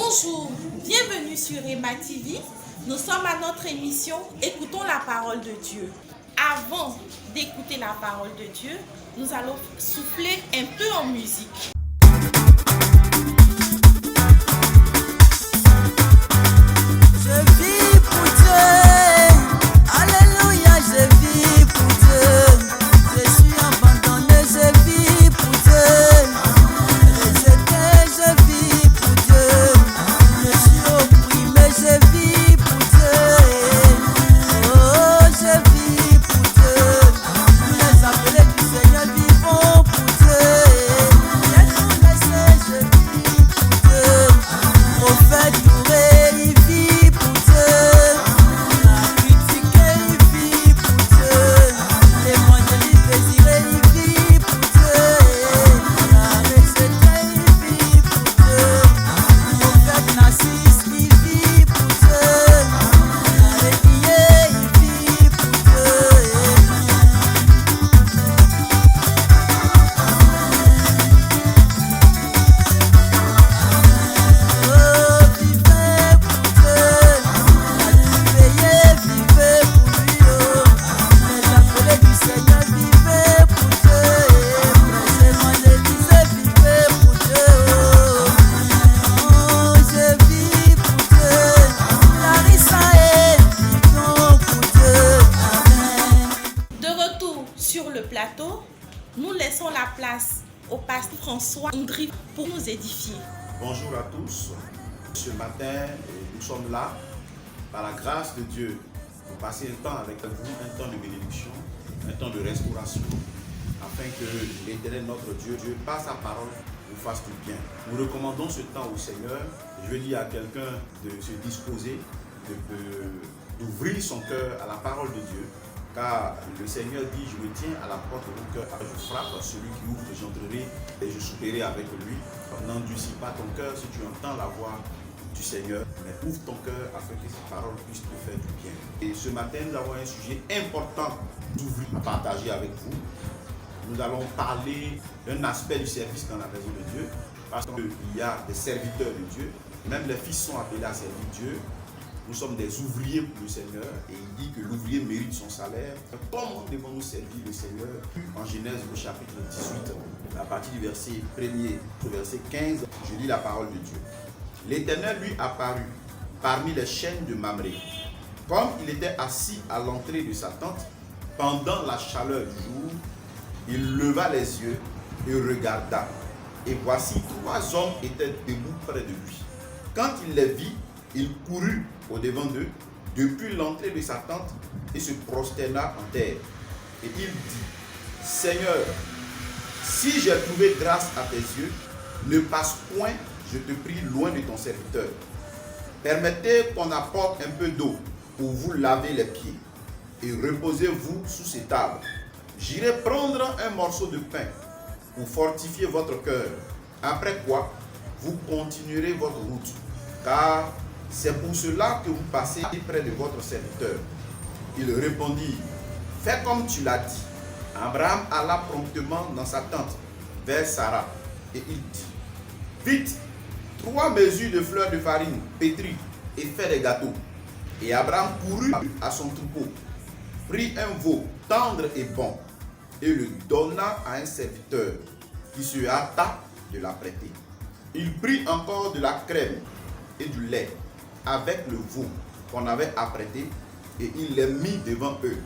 Bonjour, bienvenue sur Emma TV. Nous sommes à notre émission Écoutons la parole de Dieu. Avant d'écouter la parole de Dieu, nous allons souffler un peu en musique. Je vis pour Dieu, alléluia, je vis pour Dieu. Je suis abandonné, je vis pour Dieu. Rejeté, je vis pour Dieu. Je suis opprimé, je vis pour Dieu. Oh, je vis pour Dieu. Tous les appelés du Seigneur vivons pour Dieu. Les connaissez, je vis pour Dieu. Prophète Touré, il vit pour Dieu. La critiqué, il vit pour Dieu. L'évangéliste désiré, il vit pour Dieu. La rejeté, il vit pour Dieu. Prophète Narcisse, il vit pour Dieu. La réveillée, il vit pour Dieu. Oh, vivez pour Dieu, la vivez pour lui, oh. Les appelés du Seigneur, vivez pour Dieu. Prêchez, évangélisez, vivez pour Dieu, oh. Oh, je vis pour Dieu, Larissa et vivons pour Dieu, amen. De retour sur le plateau, nous laissons la place au pasteur François Ondry pour nous édifier. Bonjour à tous. Ce matin, nous sommes là, par la grâce de Dieu, pour passer un temps avec vous, un temps de bénédiction, un temps de restauration, afin que l'Éternel, notre Dieu, par sa parole, nous fasse du bien. Nous recommandons ce temps au Seigneur. Je veux dire à quelqu'un de se disposer, d'ouvrir son cœur à la parole de Dieu, car le Seigneur dit, je me tiens à la porte de mon cœur, je frappe à celui qui ouvre, j'entrerai et je souperai avec lui. N'endurcis pas ton cœur si tu entends la voix du Seigneur, mais ouvre ton cœur afin que cette parole puisse te faire du bien. Et ce matin, nous avons un sujet important d'ouvrir, à partager avec vous. Nous allons parler d'un aspect du service dans la maison de Dieu, parce qu'il y a des serviteurs de Dieu, même les fils sont appelés à servir Dieu. Nous sommes des ouvriers pour le Seigneur et il dit que l'ouvrier mérite son salaire. Comment devons-nous servir le Seigneur? En Genèse, au chapitre 18, à partir du verset 1er au verset 15, je lis la parole de Dieu. L'Éternel lui apparut parmi les chênes de Mamré. Comme il était assis à l'entrée de sa tente, pendant la chaleur du jour, il leva les yeux et regarda. Et voici, 3 hommes étaient debout près de lui. Quand il les vit, il courut au-devant d'eux, depuis l'entrée de sa tente, et se prosterna en terre. Et il dit, Seigneur, si j'ai trouvé grâce à tes yeux, ne passe point, je te prie, loin de ton serviteur. Permettez qu'on apporte un peu d'eau pour vous laver les pieds, et reposez-vous sous ces tables. J'irai prendre un morceau de pain pour fortifier votre cœur, après quoi vous continuerez votre route, car c'est pour cela que vous passez près de votre serviteur. Il répondit, fais comme tu l'as dit. Abraham alla promptement dans sa tente vers Sarah et il dit, vite, 3 mesures de fleurs de farine pétries et fais des gâteaux. Et Abraham courut à son troupeau, prit un veau tendre et bon et le donna à un serviteur qui se hâta de l'apprêter. Il prit encore de la crème et du lait avec le veau qu'on avait apprêté et il les mit devant eux.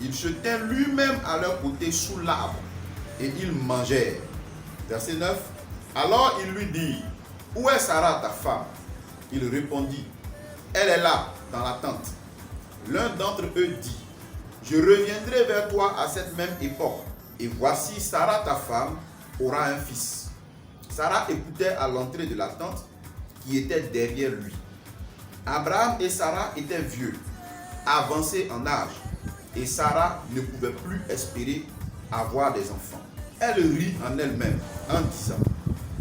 Il se tint lui-même à leur côté sous l'arbre et ils mangèrent. Verset 9. Alors il lui dit, où est Sarah ta femme? Il répondit, elle est là dans la tente. L'un d'entre eux dit, je reviendrai vers toi à cette même époque et voici Sarah ta femme aura un fils. Sarah écoutait à l'entrée de la tente qui était derrière lui. Abraham et Sarah étaient vieux, avancés en âge, et Sarah ne pouvait plus espérer avoir des enfants. Elle rit en elle-même en disant,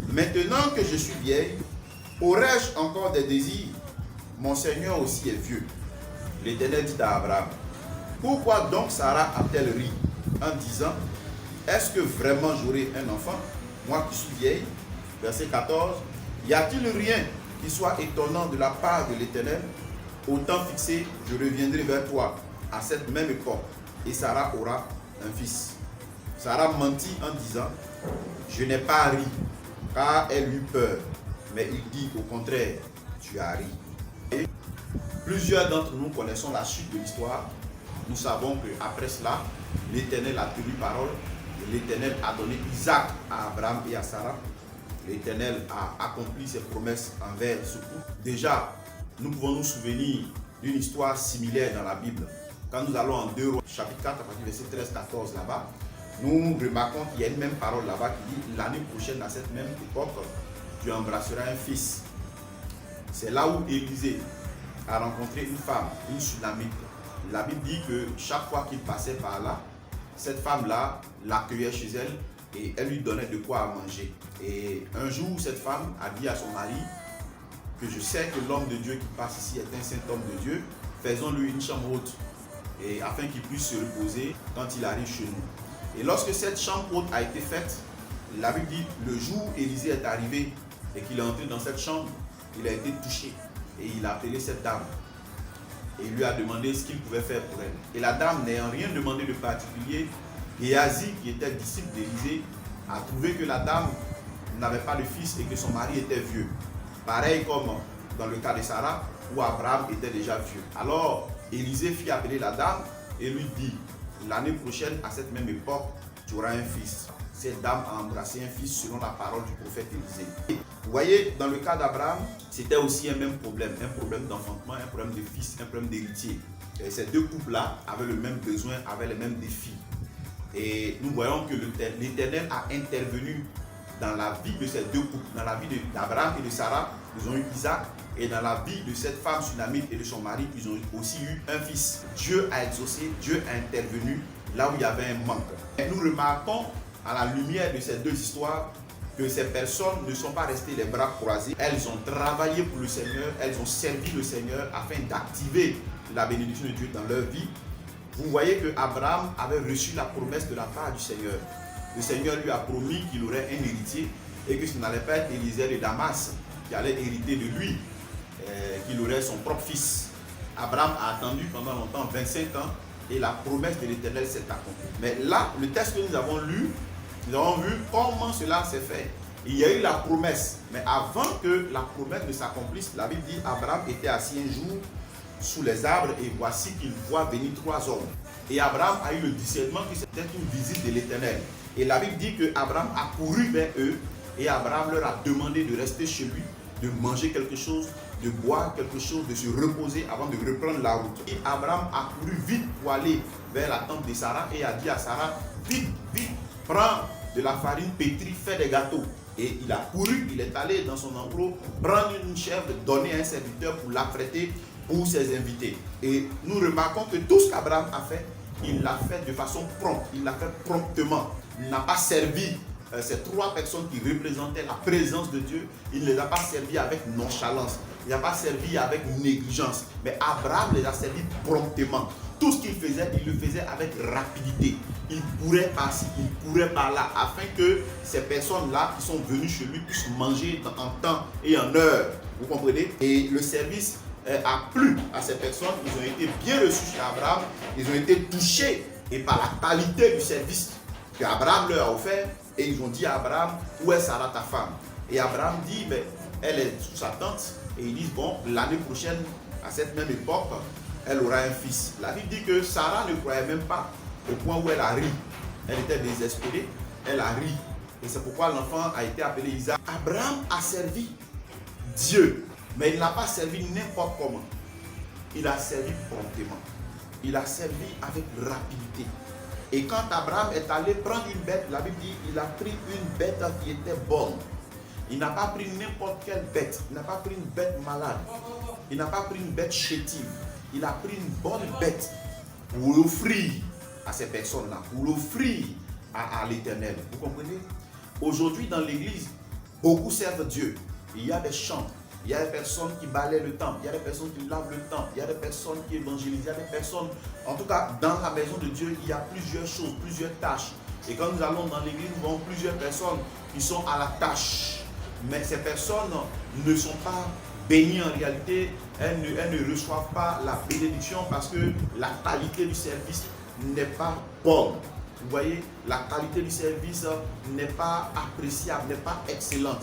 maintenant que je suis vieille, aurais-je encore des désirs? Mon Seigneur aussi est vieux. L'Éternel dit à Abraham, pourquoi donc Sarah a-t-elle ri en disant, est-ce que vraiment j'aurai un enfant, moi qui suis vieille? Verset 14, y a-t-il rien qui soit étonnant de la part de l'Éternel, au temps fixé, je reviendrai vers toi à cette même époque, et Sarah aura un fils. Sarah mentit en disant, je n'ai pas ri, car elle eut peur. Mais il dit au contraire, tu as ri. Et plusieurs d'entre nous connaissons la suite de l'histoire. Nous savons qu'après cela, l'Éternel a tenu parole. L'Éternel a donné Isaac à Abraham et à Sarah. L'Éternel a accompli ses promesses envers ce couple. Déjà, nous pouvons nous souvenir d'une histoire similaire dans la Bible. Quand nous allons en 2 Rois, chapitre 4, à partir du verset 13-14 là-bas, nous remarquons qu'il y a une même parole là-bas qui dit, l'année prochaine, à cette même époque, tu embrasseras un fils. C'est là où Élisée a rencontré une femme, une Sunamite. La Bible dit que chaque fois qu'il passait par là, cette femme-là l'accueillait chez elle et elle lui donnait de quoi à manger. Et un jour, cette femme a dit à son mari que je sais que l'homme de Dieu qui passe ici est un saint homme de Dieu, faisons-lui une chambre haute et afin qu'il puisse se reposer quand il arrive chez nous. Et lorsque cette chambre haute a été faite, la Bible dit, le jour où Élisée est arrivé et qu'il est entré dans cette chambre, il a été touché et il a appelé cette dame. Et il lui a demandé ce qu'il pouvait faire pour elle. Et la dame, n'ayant rien demandé de particulier, Géasi, qui était disciple d'Élisée, a trouvé que la dame n'avait pas de fils et que son mari était vieux. Pareil comme dans le cas de Sarah, où Abraham était déjà vieux. Alors, Élisée fit appeler la dame et lui dit, l'année prochaine, à cette même époque, tu auras un fils. Cette dame a embrassé un fils selon la parole du prophète Élisée. Vous voyez, dans le cas d'Abraham, c'était aussi un même problème d'enfantement, un problème de fils, un problème d'héritier. Ces deux couples-là avaient le même besoin, avaient les mêmes défis. Et nous voyons que l'Éternel a intervenu dans la vie de ces deux couples, dans la vie d'Abraham et de Sarah, ils ont eu Isaac, et dans la vie de cette femme Sunamite et de son mari, ils ont aussi eu un fils. Dieu a exaucé, Dieu a intervenu là où il y avait un manque. Et nous remarquons à la lumière de ces deux histoires que ces personnes ne sont pas restées les bras croisés. Elles ont travaillé pour le Seigneur, elles ont servi le Seigneur afin d'activer la bénédiction de Dieu dans leur vie. Vous voyez que Abraham avait reçu la promesse de la part du Seigneur. Le Seigneur lui a promis qu'il aurait un héritier et que ce n'allait pas être Élisée de Damas qui allait hériter de lui, qu'il aurait son propre fils. Abraham a attendu pendant longtemps, 25 ans, et la promesse de l'Éternel s'est accomplie. Mais là, le texte que nous avons lu, nous avons vu comment cela s'est fait. Il y a eu la promesse, mais avant que la promesse ne s'accomplisse, la Bible dit Abraham était assis un jour sous les arbres et voici qu'il voit venir 3 hommes. Et Abraham a eu le discernement que c'était une visite de l'Éternel. Et la Bible dit que Abraham a couru vers eux et Abraham leur a demandé de rester chez lui, de manger quelque chose, de boire quelque chose, de se reposer avant de reprendre la route. Et Abraham a couru vite pour aller vers la tente de Sarah et a dit à Sarah, vite, vite, prends de la farine pétrie, fais des gâteaux. Et il a couru, il est allé dans son enclos, prendre une chèvre, donner à un serviteur pour l'apprêter pour ses invités. Et nous remarquons que tout ce qu'Abraham a fait, il l'a fait de façon prompte, il l'a fait promptement. Il n'a pas servi ces 3 personnes qui représentaient la présence de Dieu, il ne les a pas servis avec nonchalance, il n'a pas servi avec négligence, mais Abraham les a servis promptement. Tout ce qu'il faisait, il le faisait avec rapidité. Il courait par-ci, il courait par-là, afin que ces personnes-là qui sont venues chez lui puissent manger en temps et en heure. Vous comprenez? Et le service a plu à ces personnes, ils ont été bien reçus chez Abraham, ils ont été touchés et par la qualité du service qu'Abraham leur a offert, et ils ont dit à Abraham, où est Sarah ta femme? Et Abraham dit, ben, elle est sous sa tente, et ils disent, bon, l'année prochaine, à cette même époque, elle aura un fils. La Bible dit que Sarah ne croyait même pas au point où elle a ri. Elle était désespérée, elle a ri. Et c'est pourquoi l'enfant a été appelé Isaac. Abraham a servi Dieu, mais il n'a pas servi n'importe comment. Il a servi promptement. Il a servi avec rapidité. Et quand Abraham est allé prendre une bête, la Bible dit qu'il a pris une bête qui était bonne. Il n'a pas pris n'importe quelle bête. Il n'a pas pris une bête malade. Il n'a pas pris une bête chétive. Il a pris une bonne bête pour l'offrir à ces personnes-là, pour l'offrir à l'Éternel. Vous comprenez? Aujourd'hui, dans l'église, beaucoup servent Dieu. Il y a des chants, il y a des personnes qui balaient le temple, il y a des personnes qui lavent le temple, il y a des personnes qui évangélisent, il y a des personnes... En tout cas, dans la maison de Dieu, il y a plusieurs choses, plusieurs tâches. Et quand nous allons dans l'église, nous voyons plusieurs personnes qui sont à la tâche. Mais ces personnes ne sont pas bénies en réalité, elles ne reçoivent pas la bénédiction parce que la qualité du service n'est pas bonne. Vous voyez, la qualité du service n'est pas appréciable, n'est pas excellente.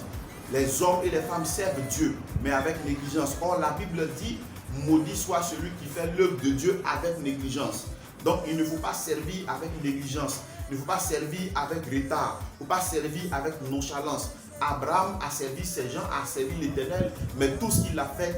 Les hommes et les femmes servent Dieu, mais avec négligence. Or, la Bible dit, maudit soit celui qui fait l'œuvre de Dieu avec négligence. Donc, il ne faut pas servir avec négligence. Il ne faut pas servir avec retard. Il ne faut pas servir avec nonchalance. Abraham a servi ses gens, a servi l'Éternel, mais tout ce qu'il a fait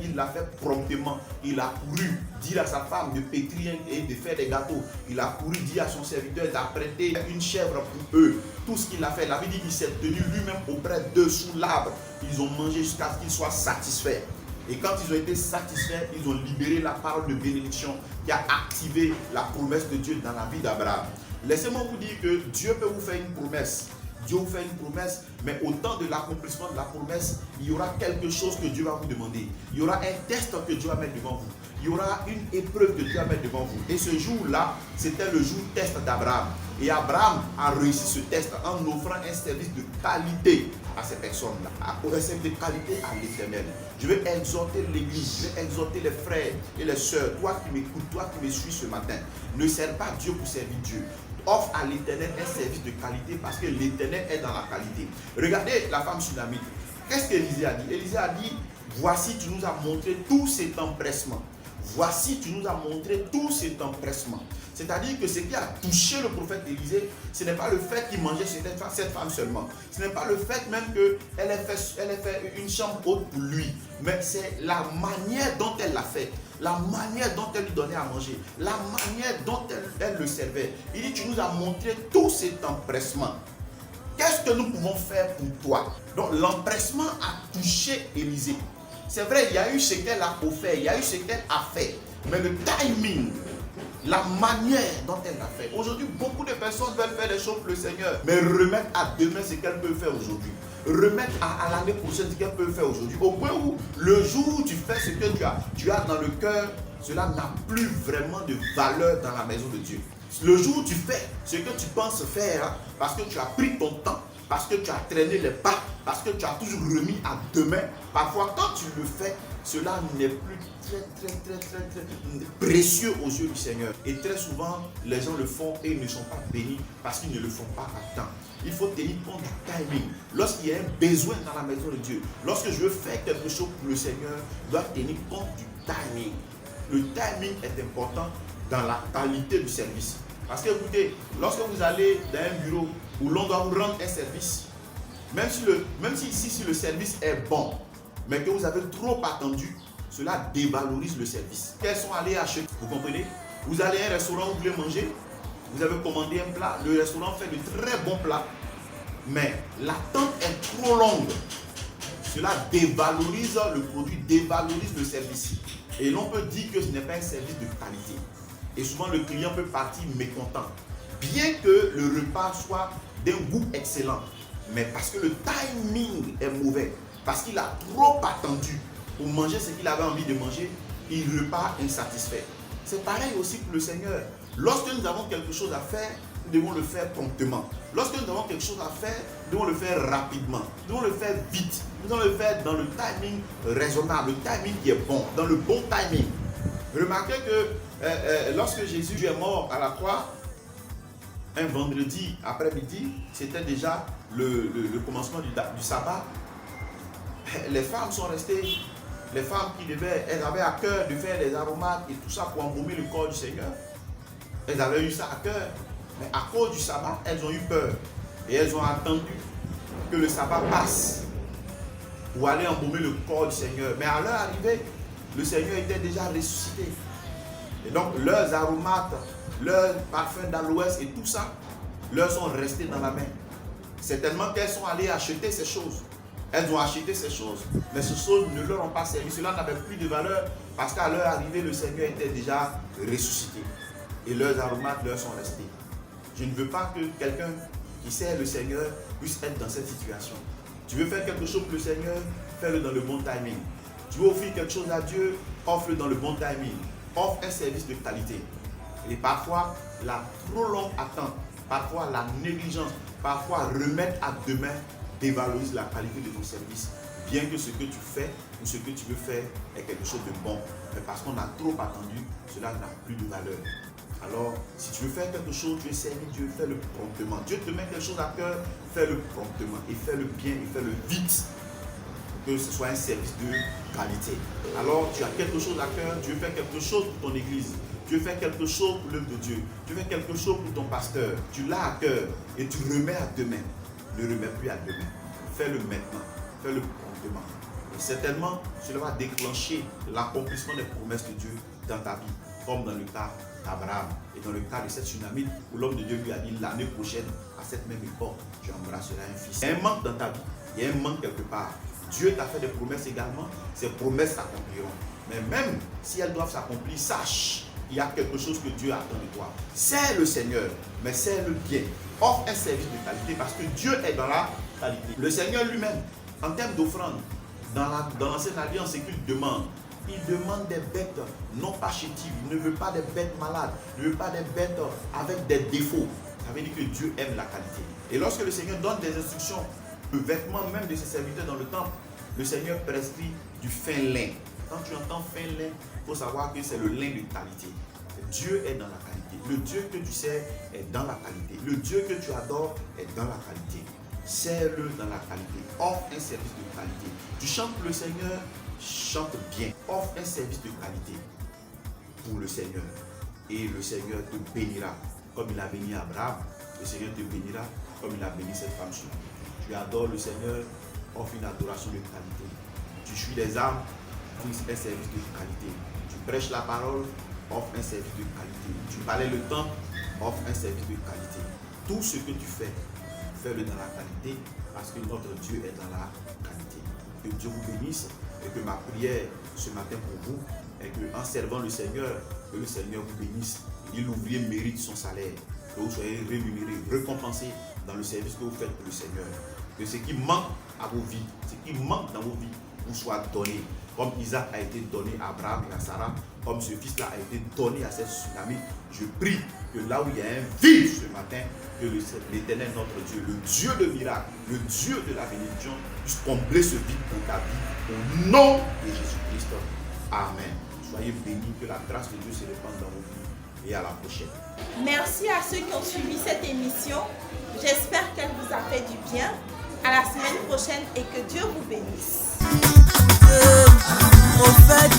promptement. Il a couru dire à sa femme de pétrir et de faire des gâteaux. Il a couru dire à son serviteur d'apprêter une chèvre pour eux. Tout ce qu'il a fait, la Bible dit qu'il s'est tenu lui-même auprès d'eux sous l'arbre. Ils ont mangé jusqu'à ce qu'ils soient satisfaits. Et quand ils ont été satisfaits, ils ont libéré la parole de bénédiction qui a activé la promesse de Dieu dans la vie d'Abraham. Laissez-moi vous dire que Dieu peut vous faire une promesse. Dieu vous fait une promesse, mais au temps de l'accomplissement de la promesse, il y aura quelque chose que Dieu va vous demander. Il y aura un test que Dieu va mettre devant vous. Il y aura une épreuve que Dieu va mettre devant vous. Et ce jour-là, c'était le jour test d'Abraham. Et Abraham a réussi ce test en offrant un service de qualité à ces personnes-là, un service de qualité à l'Éternel. Je vais exhorter l'Église, je vais exhorter les frères et les sœurs, toi qui m'écoutes, toi qui me suis ce matin. Ne sers pas Dieu pour servir Dieu. Offre à l'Éternel un service de qualité parce que l'Éternel est dans la qualité. Regardez la femme sunamite. Qu'est-ce qu'Élisée a dit? Élisée a dit, voici tu nous as montré tout cet empressement. Voici tu nous as montré tout cet empressement. C'est-à-dire que ce qui a touché le prophète Élisée, ce n'est pas le fait qu'il mangeait cette femme seulement. Ce n'est pas le fait même qu'elle ait fait une chambre haute pour lui. Mais c'est la manière dont elle l'a fait. La manière dont elle lui donnait à manger, la manière dont elle le servait. Il dit, tu nous as montré tout cet empressement. Qu'est-ce que nous pouvons faire pour toi? Donc l'empressement a touché Élisée. C'est vrai, il y a eu ce qu'elle a offert, il y a eu ce qu'elle a fait. Mais le timing, la manière dont elle l'a fait. Aujourd'hui, beaucoup de personnes veulent faire des choses pour le Seigneur, mais remettre à demain ce qu'elles peuvent faire aujourd'hui. Remettre à l'année prochaine ce qu'elles peuvent faire aujourd'hui. Au point où le jour où tu fais ce que tu as dans le cœur, cela n'a plus vraiment de valeur dans la maison de Dieu. Le jour où tu fais ce que tu penses faire, parce que tu as pris ton temps, parce que tu as traîné les pas, parce que tu as toujours remis à demain, parfois quand tu le fais, cela n'est plus très précieux aux yeux du Seigneur. Et très souvent, les gens le font et ils ne sont pas bénis parce qu'ils ne le font pas à temps. Il faut tenir compte du timing. Lorsqu'il y a un besoin dans la maison de Dieu, lorsque je veux faire quelque chose pour le Seigneur, je dois tenir compte du timing. Le timing est important dans la qualité du service. Parce que écoutez, lorsque vous allez dans un bureau où l'on doit vous rendre un service, même si ici le service est bon, mais que vous avez trop attendu, cela dévalorise le service. Qu'elles sont allées acheter, vous comprenez? Vous allez à un restaurant où vous voulez manger, vous avez commandé un plat, le restaurant fait de très bons plats, mais l'attente est trop longue. Cela dévalorise le produit, dévalorise le service. Et l'on peut dire que ce n'est pas un service de qualité. Et souvent le client peut partir mécontent. Bien que le repas soit d'un goût excellent, mais parce que le timing est mauvais, parce qu'il a trop attendu pour manger ce qu'il avait envie de manger, il repart insatisfait. C'est pareil aussi pour le Seigneur. Lorsque nous avons quelque chose à faire, nous devons le faire promptement. Lorsque nous avons quelque chose à faire, nous devons le faire rapidement. Nous devons le faire vite. Nous devons le faire dans le timing raisonnable, le timing qui est bon, dans le bon timing. Remarquez que lorsque Jésus est mort à la croix, un vendredi après-midi, c'était déjà le commencement du sabbat. Les femmes sont restées, les femmes elles avaient à cœur de faire des aromates et tout ça pour embaumer le corps du Seigneur. Elles avaient eu ça à cœur, mais à cause du sabbat, elles ont eu peur. Et elles ont attendu que le sabbat passe pour aller embaumer le corps du Seigneur. Mais à leur arrivée, le Seigneur était déjà ressuscité. Et donc leurs aromates, leurs parfums d'aloès et tout ça, leur sont restés dans la main. C'est tellement qu'elles sont allées acheter ces choses. Elles ont acheté ces choses, mais ces choses ne leur ont pas servi. Cela n'avait plus de valeur parce qu'à leur arrivée, le Seigneur était déjà ressuscité. Et leurs aromates leur sont restés. Je ne veux pas que quelqu'un qui sert le Seigneur puisse être dans cette situation. Tu veux faire quelque chose pour le Seigneur, fais-le dans le bon timing. Tu veux offrir quelque chose à Dieu, offre-le dans le bon timing. Offre un service de qualité. Et parfois, la trop longue attente, parfois la négligence, parfois remettre à demain dévalorise la qualité de ton service. bien que ce que tu fais ou ce que tu veux faire est quelque chose de bon. Mais parce qu'on a trop attendu, cela n'a plus de valeur. Alors, si tu veux faire quelque chose, tu veux servir Dieu, fais-le promptement. Dieu te met quelque chose à cœur, fais-le promptement. Et fais-le bien et fais-le vite. Pour que ce soit un service de qualité. Alors, tu as quelque chose à cœur, tu veux faire quelque chose pour ton église. Tu veux faire quelque chose pour l'œuvre de Dieu. Tu veux faire quelque chose pour ton pasteur. Tu l'as à cœur et tu remets à demain. Ne remets plus à demain. Fais-le maintenant. Fais-le promptement. Et certainement, cela va déclencher l'accomplissement des promesses de Dieu dans ta vie. Comme dans le cas d'Abraham et dans le cas de cette tsunami où l'homme de Dieu lui a dit l'année prochaine, à cette même époque, tu embrasseras un fils. Il y a un manque dans ta vie. Il y a un manque quelque part. Dieu t'a fait des promesses également. Ces promesses s'accompliront. Mais même si elles doivent s'accomplir, sache qu'il y a quelque chose que Dieu attend de toi. C'est le Seigneur, mais c'est le bien. Offre un service de qualité parce que Dieu est dans la qualité. Le Seigneur lui-même, en termes d'offrande, dans l'ancienne alliance, c'est qu'il demande. Il demande des bêtes non pas chétives. Il ne veut pas des bêtes malades. Il ne veut pas des bêtes avec des défauts. Ça veut dire que Dieu aime la qualité. Et lorsque le Seigneur donne des instructions, le vêtement même de ses serviteurs dans le temple, le Seigneur prescrit du fin lin. Quand tu entends fin lin, il faut savoir que c'est le lin de qualité. Dieu est dans la qualité. Le Dieu que tu sers est dans la qualité. Le Dieu que tu adores est dans la qualité. Sers-le dans la qualité. Offre un service de qualité. Tu chantes pour le Seigneur, chante bien. Offre un service de qualité pour le Seigneur. Et le Seigneur te bénira. Comme il a béni Abraham, le Seigneur te bénira comme il a béni cette femme. Tu adores le Seigneur, offre une adoration de qualité. Tu suis les âmes, offre un service de qualité. Tu prêches la parole, offre un service de qualité. Tu balais le temps, offre un service de qualité. Tout ce que tu fais, fais-le dans la qualité parce que notre Dieu est dans la qualité. Que Dieu vous bénisse et que ma prière ce matin pour vous est qu'en servant le Seigneur, que le Seigneur vous bénisse. Et l'ouvrier mérite son salaire. Que vous soyez rémunérés, récompensés dans le service que vous faites pour le Seigneur. Que ce qui manque à vos vies, ce qui manque dans vos vies, vous soit donné. Comme Isaac a été donné à Abraham et à Sarah, comme ce fils-là a été donné à cette tsunami, je prie que là où il y a un vide ce matin, que l'Éternel, notre Dieu, le Dieu de miracle, le Dieu de la bénédiction, puisse combler ce vide pour ta vie. Au nom de Jésus-Christ. Amen. Soyez bénis, que la grâce de Dieu se répande dans vos vies. Et à la prochaine. Merci à ceux qui ont suivi cette émission. J'espère qu'elle vous a fait du bien. À la semaine prochaine et que Dieu vous bénisse. Prophète